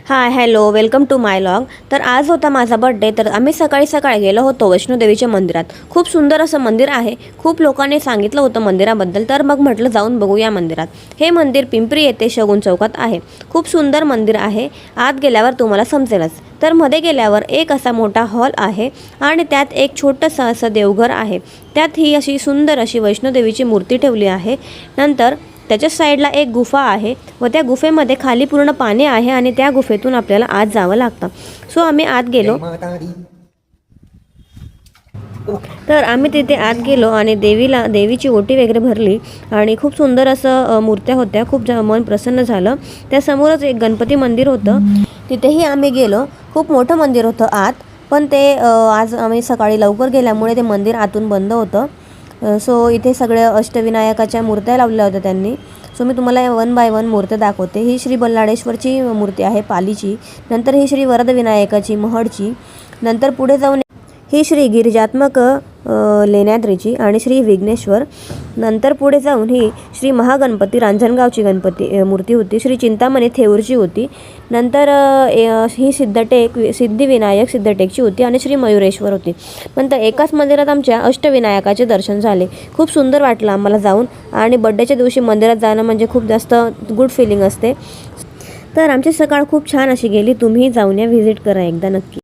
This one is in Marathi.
High hello welcome to my log. तर आज होता माझा बर्थडे, तर आम्ही सकाळी सकाळी गेलो होतो वैष्णोदेवीच्या मंदिरात। खूप सुंदर असं मंदिर आहे। खूप लोकांनी सांगितलं होतं मंदिराबद्दल, तर मग म्हटलं जाऊन बघू या मंदिरात। हे मंदिर पिंपरी येथे शगुन चौकात आहे। खूप सुंदर मंदिर आहे। आत गेल्यावर तुम्हाला समजेलच। तर मध्ये गेल्यावर एक असा मोठा हॉल आहे आणि त्यात एक छोटंसं असं देवघर आहे। त्यात ही अशी सुंदर अशी वैष्णोदेवीची मूर्ती ठेवली आहे। नंतर त्याच्या साईडला एक गुफा आहे व त्या गुफेमध्ये खाली पूर्ण पाणी आहे आणि त्या गुफेतून आपल्याला आत जावं लागतं। सो आम्ही आत गेलो। तर आम्ही तिथे आत गेलो आणि देवीची ओटी वगैरे भरली आणि खूप सुंदर असं मूर्त्या होत्या। खूप मन प्रसन्न झालं। त्यासमोरच एक गणपती मंदिर होतं, तिथेही आम्ही गेलो। खूप मोठं मंदिर होतं आत, पण ते आज आम्ही सकाळी लवकर गेल्यामुळे ते मंदिर आतून बंद होतं। सो इथे सगळ्या अष्टविनायकाच्या मूर्त्या लावल्या होत्या त्यांनी। सो मी तुम्हाला वन बाय वन मूर्त्या दाखवते। ही श्री बल्लाळेश्वरची मूर्ती आहे पालीची। नंतर ही श्री वरदविनायकाची महडची। नंतर पुढे जाऊन ही श्री गिरिजात्मक लेण्याद्रीची आणि श्री विघ्नेश्वर। नंतर पुढे जाऊन ही श्री महागणपती रांजणगावची गणपती मूर्ती होती। श्री चिंतामणी थेऊरची होती। नंतर ही सिद्धिविनायक सिद्धटेकची होती आणि श्री मयुरेश्वर होती। नंतर एकाच मंदिरात आमच्या अष्टविनायकाचे दर्शन झाले। खूप सुंदर वाटलं आम्हाला जाऊन। आणि बड्डेच्या दिवशी मंदिरात जाणं म्हणजे खूप जास्त गुड फिलिंग असते। तर आमची सकाळ खूप छान अशी गेली। तुम्ही जाऊन या, व्हिजिट करा एकदा नक्की।